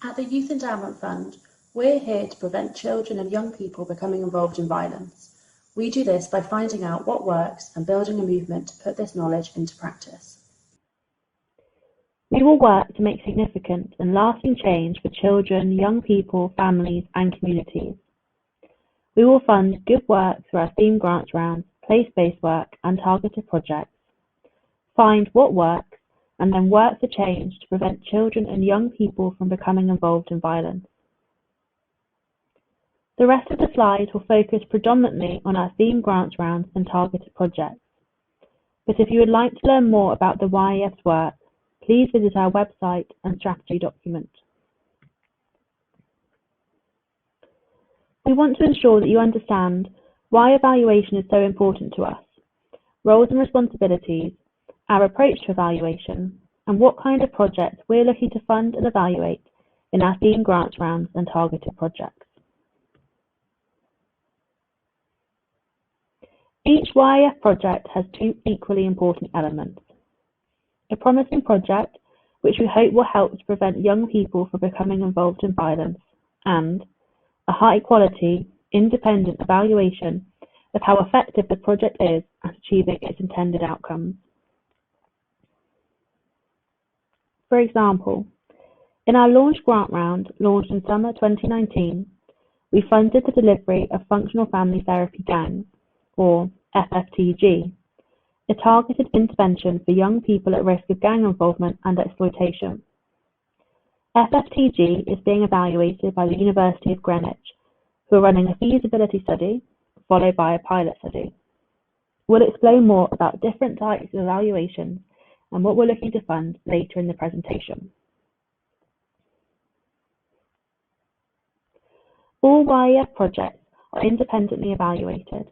At the Youth Endowment Fund, we're here to prevent children and young people becoming involved in violence. We do this by finding out what works and building a movement to put this knowledge into practice. We will work to make significant and lasting change for children, young people, families and communities. We will fund good work through our theme grants rounds, place-based work and targeted projects. Find what works and then work for change to prevent children and young people from becoming involved in violence. The rest of the slides will focus predominantly on our theme grants rounds and targeted projects. But if you would like to learn more about the YEF's work, please visit our website and strategy document. We want to ensure that you understand why evaluation is so important to us, roles and responsibilities, our approach to evaluation, and what kind of projects we're looking to fund and evaluate in our theme grants rounds and targeted projects. Each YEF project has two equally important elements: a promising project, which we hope will help to prevent young people from becoming involved in violence, and a high-quality, independent evaluation of how effective the project is at achieving its intended outcomes. For example, in our launch grant round, launched in summer 2019, we funded the delivery of Functional Family Therapy Gangs, or FFTG, a targeted intervention for young people at risk of gang involvement and exploitation. FFTG is being evaluated by the University of Greenwich, who are running a feasibility study, followed by a pilot study. We'll explain more about different types of evaluations and what we're looking to fund later in the presentation. All YEF projects are independently evaluated,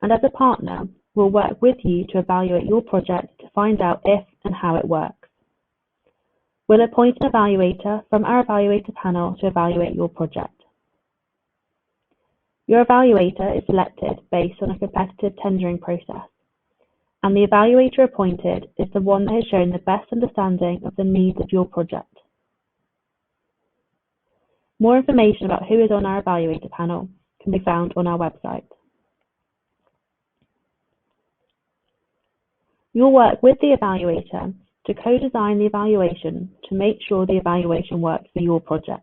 and as a partner, we'll work with you to evaluate your project to find out if and how it works. We'll appoint an evaluator from our evaluator panel to evaluate your project. Your evaluator is selected based on a competitive tendering process, and the evaluator appointed is the one that has shown the best understanding of the needs of your project. More information about who is on our evaluator panel can be found on our website. You'll work with the evaluator to co-design the evaluation to make sure the evaluation works for your project.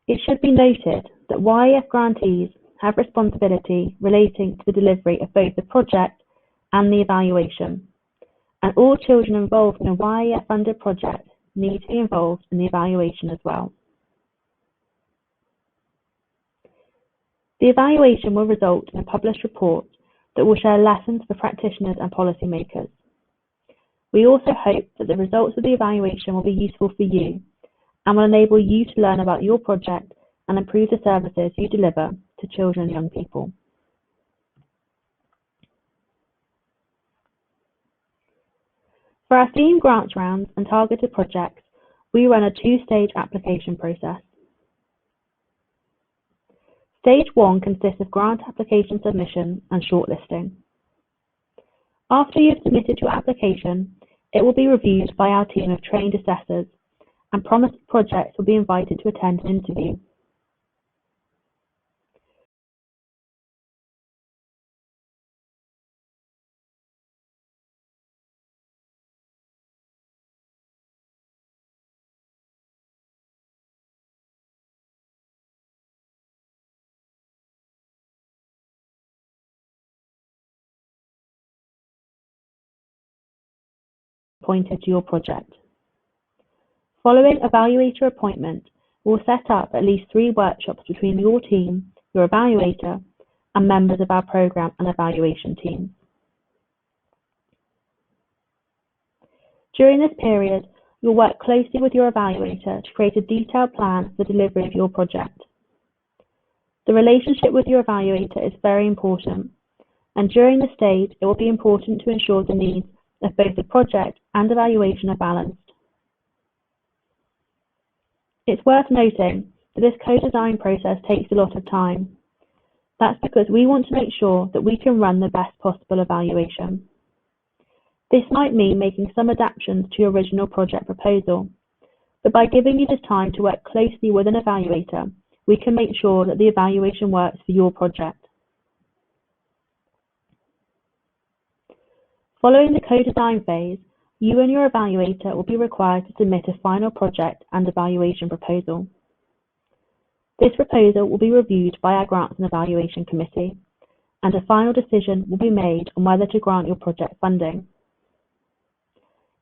It should be noted that YEF grantees have responsibility relating to the delivery of both the project and the evaluation, and all children involved in a YEF-funded project need to be involved in the evaluation as well. The evaluation will result in a published report that will share lessons for practitioners and policymakers. We also hope that the results of the evaluation will be useful for you and will enable you to learn about your project and improve the services you deliver to children and young people. For our theme grants rounds and targeted projects, we run a two-stage application process. Stage 1 consists of grant application submission and shortlisting. After you have submitted your application, it will be reviewed by our team of trained assessors, and promised projects will be invited to attend an interview. Appointed to your project. Following evaluator appointment, we'll set up at least 3 workshops between your team, your evaluator, and members of our programme and evaluation team. During this period, you'll work closely with your evaluator to create a detailed plan for the delivery of your project. The relationship with your evaluator is very important, and during this stage, it will be important to ensure the needs of both the project and evaluation are balanced. It's worth noting that this co-design process takes a lot of time. That's because we want to make sure that we can run the best possible evaluation. This might mean making some adaptations to your original project proposal, but by giving you this time to work closely with an evaluator, we can make sure that the evaluation works for your project. Following the co-design phase, you and your evaluator will be required to submit a final project and evaluation proposal. This proposal will be reviewed by our Grants and Evaluation Committee, and a final decision will be made on whether to grant your project funding.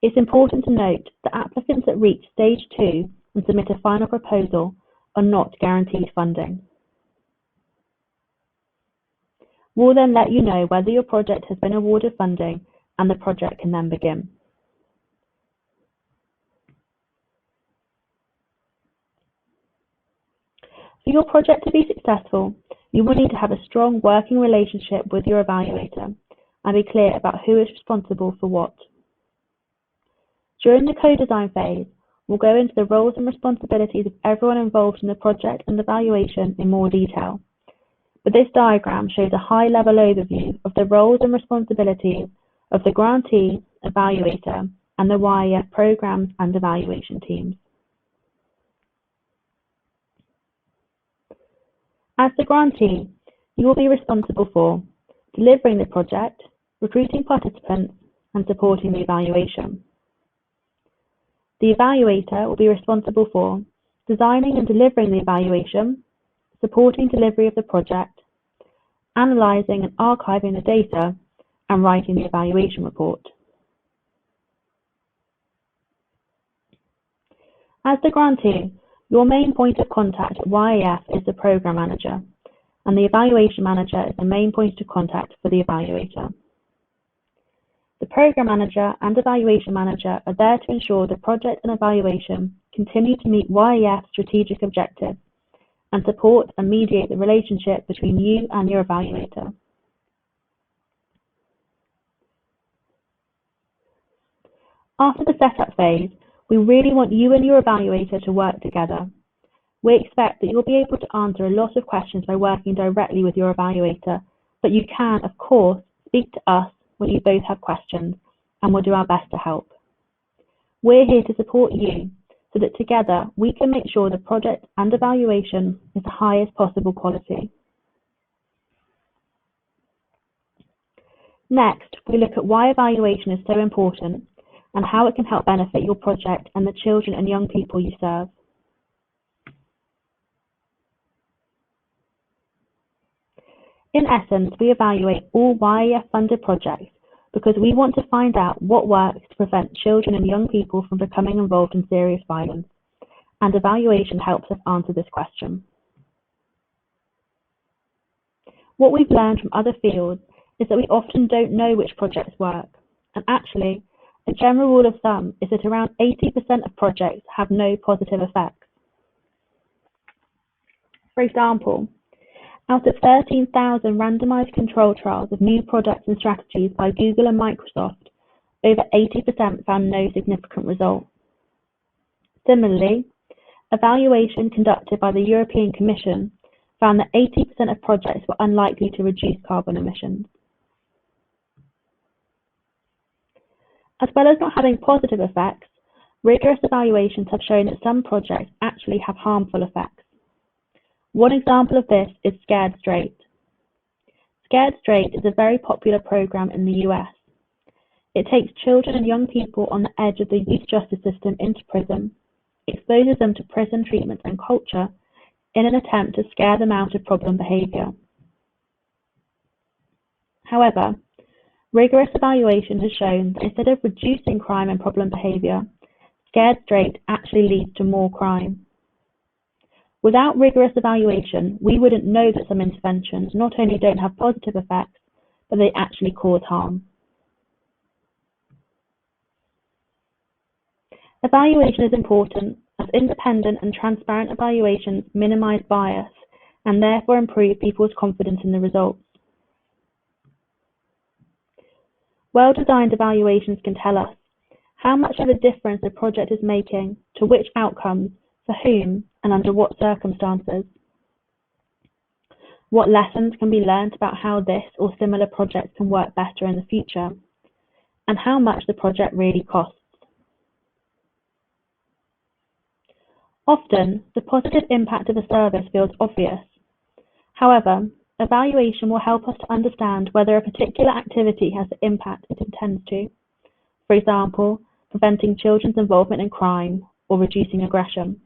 It's important to note that applicants that reach Stage 2 and submit a final proposal are not guaranteed funding. We'll then let you know whether your project has been awarded funding, and the project can then begin. For your project to be successful, you will need to have a strong working relationship with your evaluator and be clear about who is responsible for what. During the co-design phase, we'll go into the roles and responsibilities of everyone involved in the project and evaluation in more detail, but this diagram shows a high-level overview of the roles and responsibilities of the grantee, evaluator, and the YEF programs and evaluation teams. As the grantee, you will be responsible for delivering the project, recruiting participants, and supporting the evaluation. The evaluator will be responsible for designing and delivering the evaluation, supporting delivery of the project, analysing and archiving the data, and writing the evaluation report. As the grantee, your main point of contact at YEF is the Programme Manager, and the Evaluation Manager is the main point of contact for the evaluator. The Programme Manager and Evaluation Manager are there to ensure the project and evaluation continue to meet YEF's strategic objectives and support and mediate the relationship between you and your evaluator. After the setup phase, we really want you and your evaluator to work together. We expect that you'll be able to answer a lot of questions by working directly with your evaluator, but you can, of course, speak to us when you both have questions, and we'll do our best to help. We're here to support you so that together we can make sure the project and evaluation is the highest possible quality. Next, we look at why evaluation is so important and how it can help benefit your project and the children and young people you serve. In essence, we evaluate all YEF-funded projects because we want to find out what works to prevent children and young people from becoming involved in serious violence, and evaluation helps us answer this question. What we've learned from other fields is that we often don't know which projects work, and actually, a general rule of thumb is that around 80% of projects have no positive effects. For example, out of 13,000 randomized control trials of new products and strategies by Google and Microsoft, over 80% found no significant results. Similarly, evaluation conducted by the European Commission found that 80% of projects were unlikely to reduce carbon emissions. As well as not having positive effects, rigorous evaluations have shown that some projects actually have harmful effects. One example of this is Scared Straight. Scared Straight is a very popular program in the US. It takes children and young people on the edge of the youth justice system into prison, exposes them to prison treatment and culture in an attempt to scare them out of problem behaviour. However, rigorous evaluation has shown that instead of reducing crime and problem behaviour, Scared Straight actually leads to more crime. Without rigorous evaluation, we wouldn't know that some interventions not only don't have positive effects, but they actually cause harm. Evaluation is important as independent and transparent evaluations minimise bias and therefore improve people's confidence in the results. Well-designed evaluations can tell us how much of a difference a project is making, to which outcomes, for whom, and under what circumstances. What lessons can be learned about how this or similar projects can work better in the future, and how much the project really costs. Often, the positive impact of a service feels obvious. However, evaluation will help us to understand whether a particular activity has the impact it intends to. For example, preventing children's involvement in crime or reducing aggression.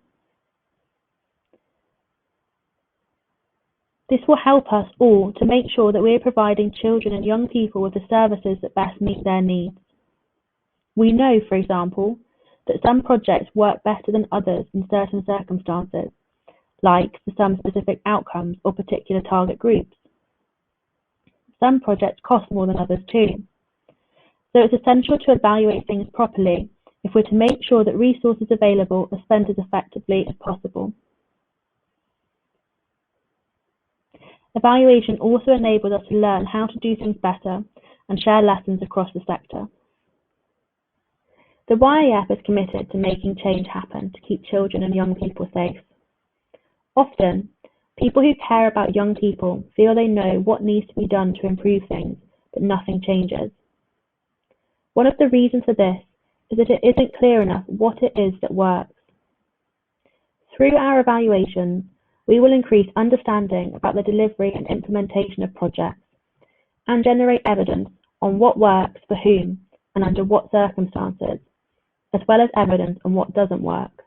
This will help us all to make sure that we are providing children and young people with the services that best meet their needs. We know, for example, that some projects work better than others in certain circumstances, like for some specific outcomes or particular target groups. Some projects cost more than others too. So it's essential to evaluate things properly if we're to make sure that resources available are spent as effectively as possible. Evaluation also enables us to learn how to do things better and share lessons across the sector. The YAF is committed to making change happen to keep children and young people safe. Often, people who care about young people feel they know what needs to be done to improve things, but nothing changes. One of the reasons for this is that it isn't clear enough what it is that works. Through our evaluations, we will increase understanding about the delivery and implementation of projects and generate evidence on what works for whom and under what circumstances, as well as evidence on what doesn't work.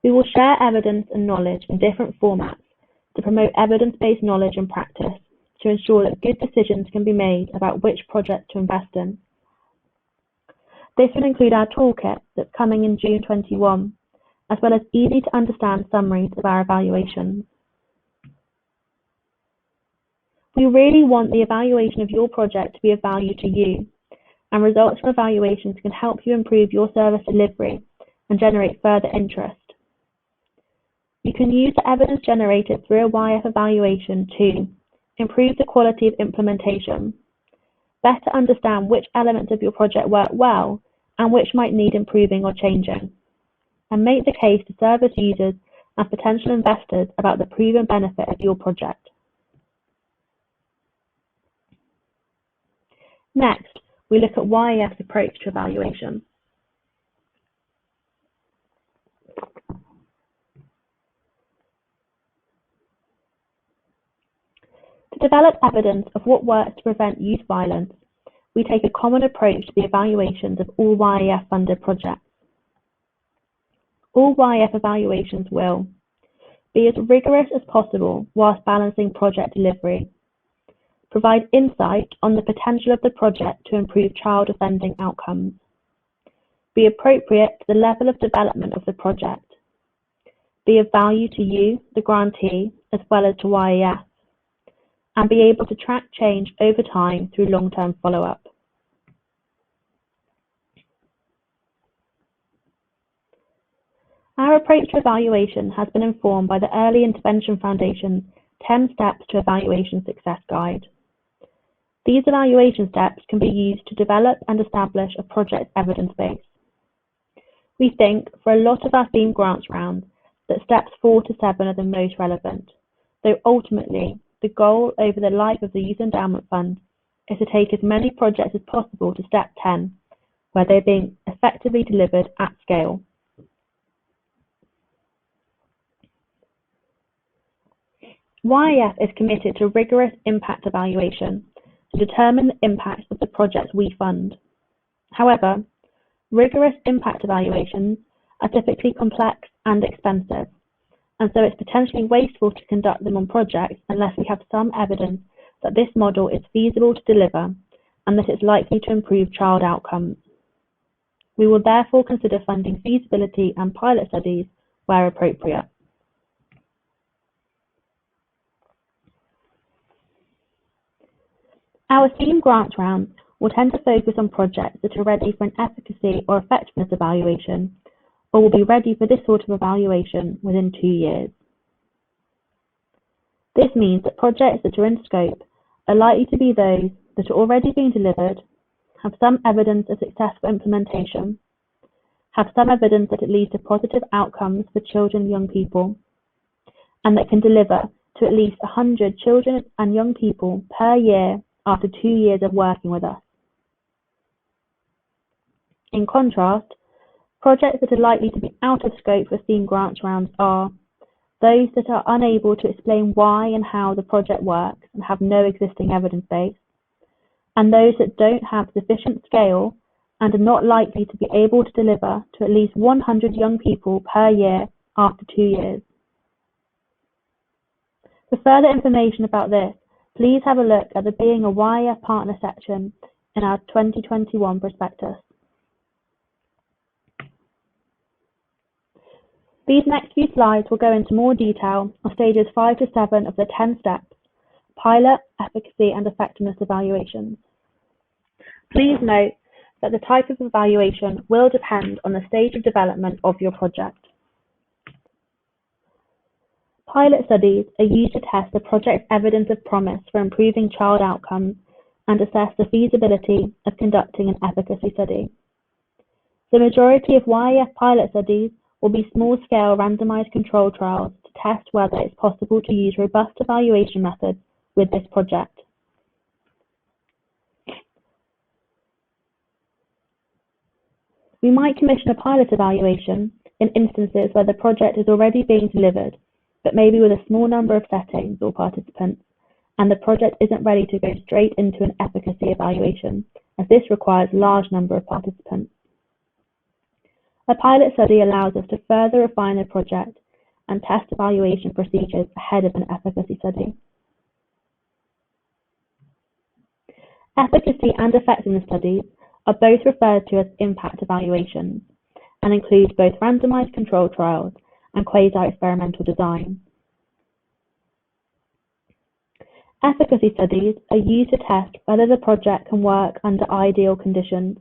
We will share evidence and knowledge in different formats to promote evidence-based knowledge and practice to ensure that good decisions can be made about which projects to invest in. This will include our toolkit that's coming in June 21, as well as easy to understand summaries of our evaluations. We really want the evaluation of your project to be of value to you, and results from evaluations can help you improve your service delivery and generate further interest. You can use the evidence generated through a YF evaluation to improve the quality of implementation, better understand which elements of your project work well and which might need improving or changing, and make the case to service users and potential investors about the proven benefit of your project. Next, we look at YEF's approach to evaluation. To develop evidence of what works to prevent youth violence, we take a common approach to the evaluations of all YEF-funded projects. All YEF evaluations will be as rigorous as possible whilst balancing project delivery, provide insight on the potential of the project to improve child offending outcomes, be appropriate to the level of development of the project, be of value to you, the grantee, as well as to YEF, and be able to track change over time through long-term follow-up. Our approach to evaluation has been informed by the Early Intervention Foundation's 10 Steps to Evaluation Success Guide. These evaluation steps can be used to develop and establish a project's evidence base. We think, for a lot of our themed grants rounds, that steps 4 to 7 are the most relevant, though ultimately, the goal over the life of the Youth Endowment Fund is to take as many projects as possible to step 10, where they're being effectively delivered at scale. YEF is committed to rigorous impact evaluation to determine the impact of the projects we fund. However, rigorous impact evaluations are typically complex and expensive, and so it's potentially wasteful to conduct them on projects unless we have some evidence that this model is feasible to deliver and that it's likely to improve child outcomes. We will therefore consider funding feasibility and pilot studies where appropriate. Our themed grants rounds will tend to focus on projects that are ready for an efficacy or effectiveness evaluation, or will be ready for this sort of evaluation within 2 years. This means that projects that are in scope are likely to be those that are already being delivered, have some evidence of successful implementation, have some evidence that it leads to positive outcomes for children and young people, and that can deliver to at least 100 children and young people per year after 2 years of working with us. In contrast, Projects that are likely to be out of scope for STEAM grants rounds are those that are unable to explain why and how the project works and have no existing evidence base, and those that don't have sufficient scale and are not likely to be able to deliver to at least 100 young people per year after 2 years. For further information about this, please have a look at the Being a YEF Partner section in our 2021 prospectus. These next few slides will go into more detail on stages 5 to 7 of the 10 steps, pilot, efficacy and effectiveness evaluations. Please note that the type of evaluation will depend on the stage of development of your project. Pilot studies are used to test the project's evidence of promise for improving child outcomes and assess the feasibility of conducting an efficacy study. The majority of YEF pilot studies will be small-scale randomized control trials to test whether it's possible to use robust evaluation methods with this project. We might commission a pilot evaluation in instances where the project is already being delivered, but maybe with a small number of settings or participants, and the project isn't ready to go straight into an efficacy evaluation, as this requires a large number of participants. A pilot study allows us to further refine the project and test evaluation procedures ahead of an efficacy study. Efficacy and effectiveness studies are both referred to as impact evaluations and include both randomized control trials and quasi-experimental design. Efficacy studies are used to test whether the project can work under ideal conditions.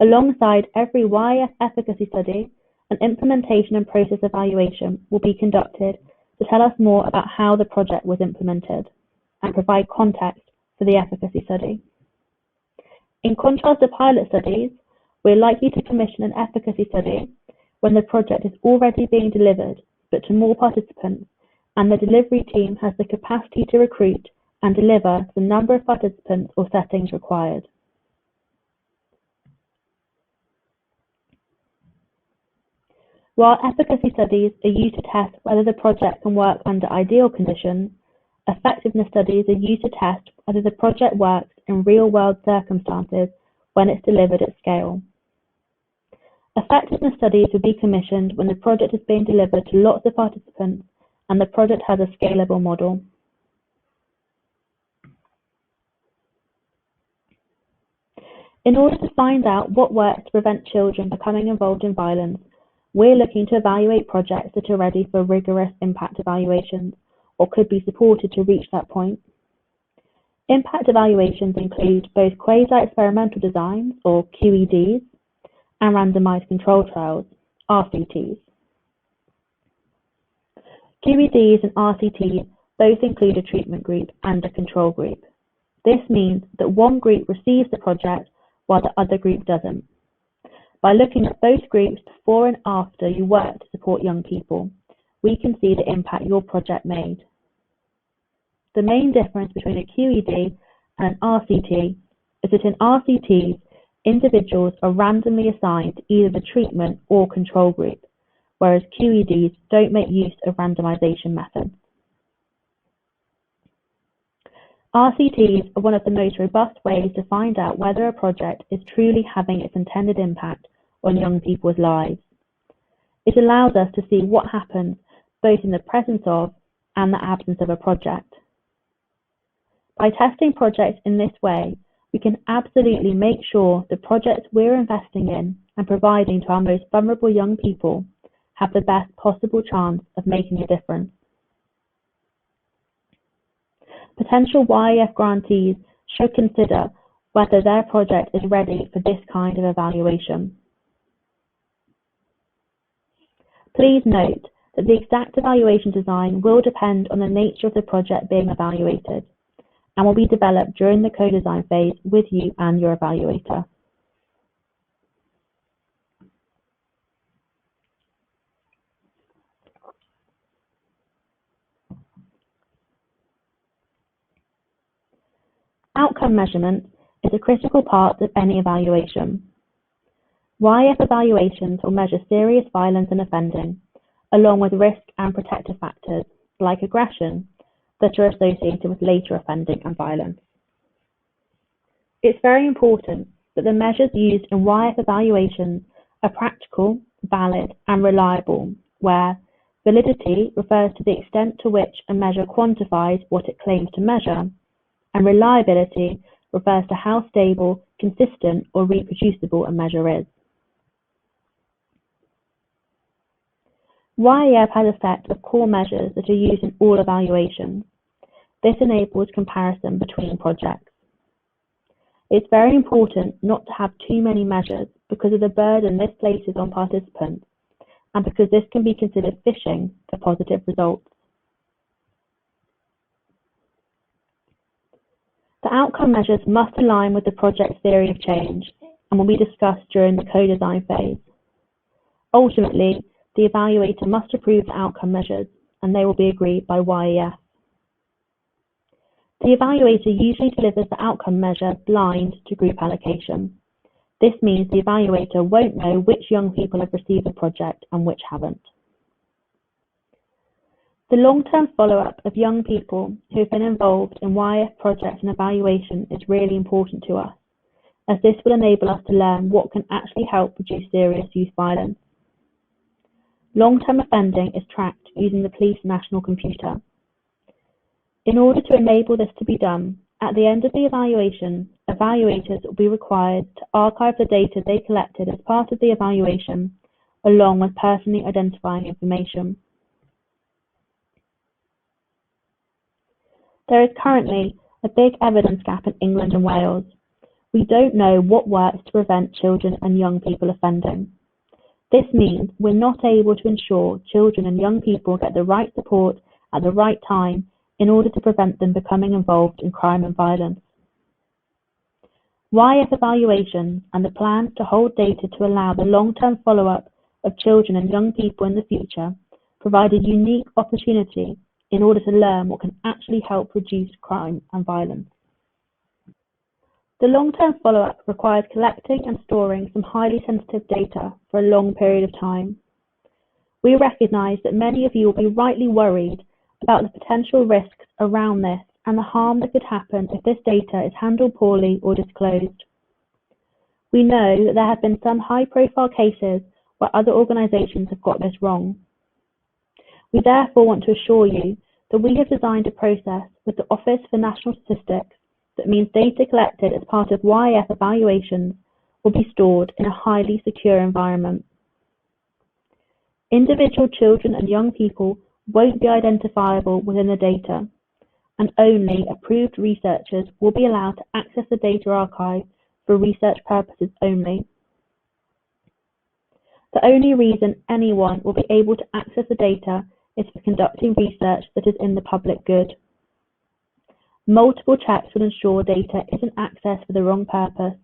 Alongside every YEF efficacy study, an implementation and process evaluation will be conducted to tell us more about how the project was implemented and provide context for the efficacy study. In contrast to pilot studies, we're likely to commission an efficacy study when the project is already being delivered, but to more participants, and the delivery team has the capacity to recruit and deliver the number of participants or settings required. While efficacy studies are used to test whether the project can work under ideal conditions, effectiveness studies are used to test whether the project works in real-world circumstances when it's delivered at scale. Effectiveness studies will be commissioned when the project is being delivered to lots of participants and the project has a scalable model. In order to find out what works to prevent children becoming involved in violence, we're looking to evaluate projects that are ready for rigorous impact evaluations or could be supported to reach that point. Impact evaluations include both quasi-experimental designs, or QEDs, and randomized control trials, RCTs. QEDs and RCTs both include a treatment group and a control group. This means that one group receives the project while the other group doesn't. By looking at both groups before and after you work to support young people, we can see the impact your project made. The main difference between a QED and an RCT is that in RCTs, individuals are randomly assigned to either the treatment or control group, whereas QEDs don't make use of randomization methods. RCTs are one of the most robust ways to find out whether a project is truly having its intended impact on young people's lives. It allows us to see what happens both in the presence of and the absence of a project. By testing projects in this way, we can absolutely make sure the projects we're investing in and providing to our most vulnerable young people have the best possible chance of making a difference. Potential YEF grantees should consider whether their project is ready for this kind of evaluation. Please note that the exact evaluation design will depend on the nature of the project being evaluated and will be developed during the co-design phase with you and your evaluator. Outcome measurement is a critical part of any evaluation. YEF evaluations will measure serious violence and offending, along with risk and protective factors, like aggression, that are associated with later offending and violence. It's very important that the measures used in YEF evaluations are practical, valid, and reliable, where validity refers to the extent to which a measure quantifies what it claims to measure, and reliability refers to how stable, consistent, or reproducible a measure is. YEF has a set of core measures that are used in all evaluations. This enables comparison between projects. It's very important not to have too many measures because of the burden this places on participants, and because this can be considered fishing for positive results. The outcome measures must align with the project's theory of change and will be discussed during the co-design phase. Ultimately, the evaluator must approve the outcome measures, and they will be agreed by YEF. The evaluator usually delivers the outcome measure blind to group allocation. This means the evaluator won't know which young people have received the project and which haven't. The long-term follow-up of young people who have been involved in YEF projects and evaluation is really important to us, as this will enable us to learn what can actually help reduce serious youth violence. Long-term offending is tracked using the police national computer. In order to enable this to be done, at the end of the evaluation, evaluators will be required to archive the data they collected as part of the evaluation, along with personally identifying information. There is currently a big evidence gap in England and Wales. We don't know what works to prevent children and young people offending. This means we're not able to ensure children and young people get the right support at the right time in order to prevent them becoming involved in crime and violence. YEF evaluations and the plans to hold data to allow the long-term follow-up of children and young people in the future provide a unique opportunity in order to learn what can actually help reduce crime and violence. The long-term follow-up requires collecting and storing some highly sensitive data for a long period of time. We recognise that many of you will be rightly worried about the potential risks around this and the harm that could happen if this data is handled poorly or disclosed. We know that there have been some high-profile cases where other organisations have got this wrong. We therefore want to assure you that we have designed a process with the Office for National Statistics that means data collected as part of YEF evaluations will be stored in a highly secure environment. Individual children and young people won't be identifiable within the data, and only approved researchers will be allowed to access the data archive for research purposes only. The only reason anyone will be able to access the data is for conducting research that is in the public good. Multiple checks will ensure data isn't accessed for the wrong purpose,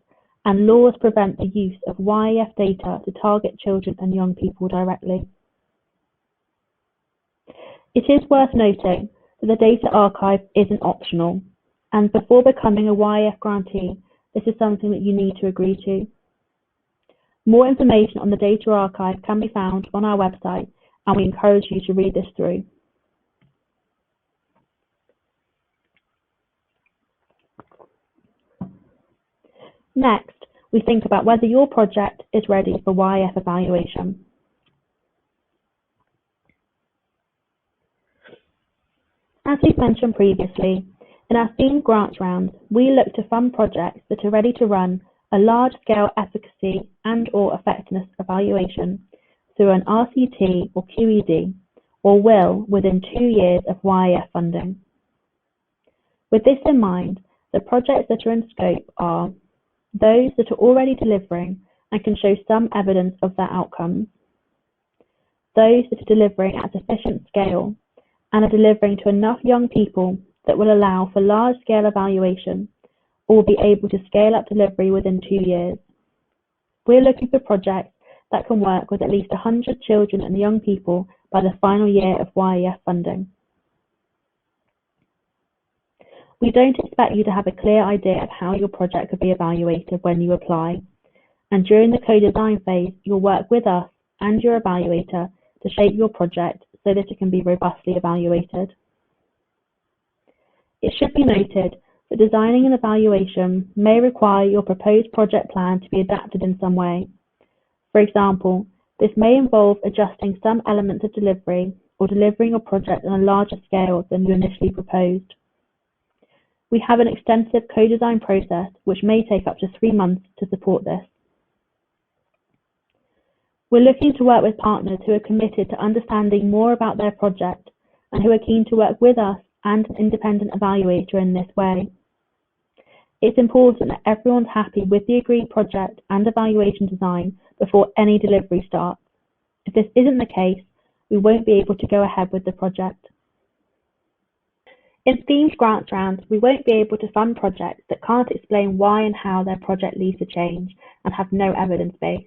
and laws prevent the use of YEF data to target children and young people directly. It is worth noting that the data archive isn't optional, and before becoming a YEF grantee, this is something that you need to agree to. More information on the data archive can be found on our website, and we encourage you to read this through. Next, we think about whether your project is ready for YEF evaluation. As we've mentioned previously, in our themed grant rounds, we look to fund projects that are ready to run a large-scale efficacy and/or effectiveness evaluation through an RCT or QED, or will within 2 years of YEF funding. With this in mind, the projects that are in scope are those that are already delivering and can show some evidence of their outcomes, those that are delivering at sufficient scale and are delivering to enough young people that will allow for large-scale evaluation or will be able to scale up delivery within 2 years. We're looking for projects that can work with at least 100 children and young people by the final year of YEF funding. We don't expect you to have a clear idea of how your project could be evaluated when you apply, and during the co-design phase, you'll work with us and your evaluator to shape your project so that it can be robustly evaluated. It should be noted that designing an evaluation may require your proposed project plan to be adapted in some way. For example, this may involve adjusting some elements of delivery or delivering a project on a larger scale than you initially proposed. We have an extensive co-design process which may take up to 3 months to support this. We're looking to work with partners who are committed to understanding more about their project and who are keen to work with us and an independent evaluator in this way. It's important that everyone's happy with the agreed project and evaluation design before any delivery starts. If this isn't the case, we won't be able to go ahead with the project. In themed grants rounds, we won't be able to fund projects that can't explain why and how their project leads to change and have no evidence base,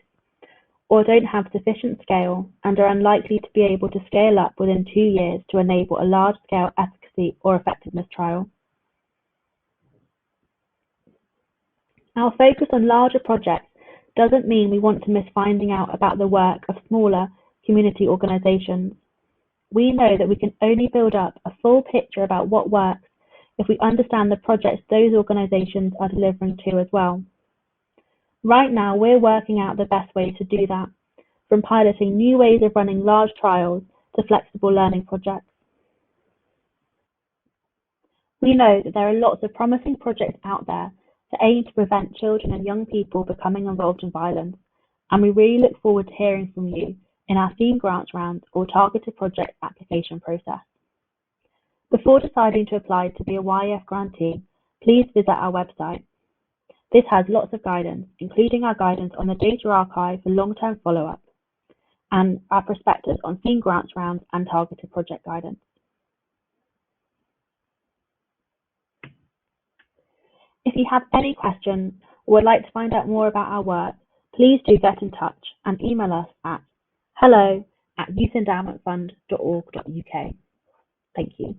or don't have sufficient scale and are unlikely to be able to scale up within 2 years to enable a large-scale efficacy or effectiveness trial. Our focus on larger projects doesn't mean we want to miss finding out about the work of smaller community organisations. We know that we can only build up a full picture about what works if we understand the projects those organisations are delivering to as well. Right now, we're working out the best way to do that, from piloting new ways of running large trials to flexible learning projects. We know that there are lots of promising projects out there that aim to prevent children and young people becoming involved in violence, and we really look forward to hearing from you in our theme grants rounds or targeted project application process. Before deciding to apply to be a YEF grantee, please visit our website. This has lots of guidance, including our guidance on the data archive for long-term follow-up, and our prospectus on theme grants rounds and targeted project guidance. If you have any questions or would like to find out more about our work, please do get in touch and email us at hello@youthendowmentfund.org.uk. Thank you.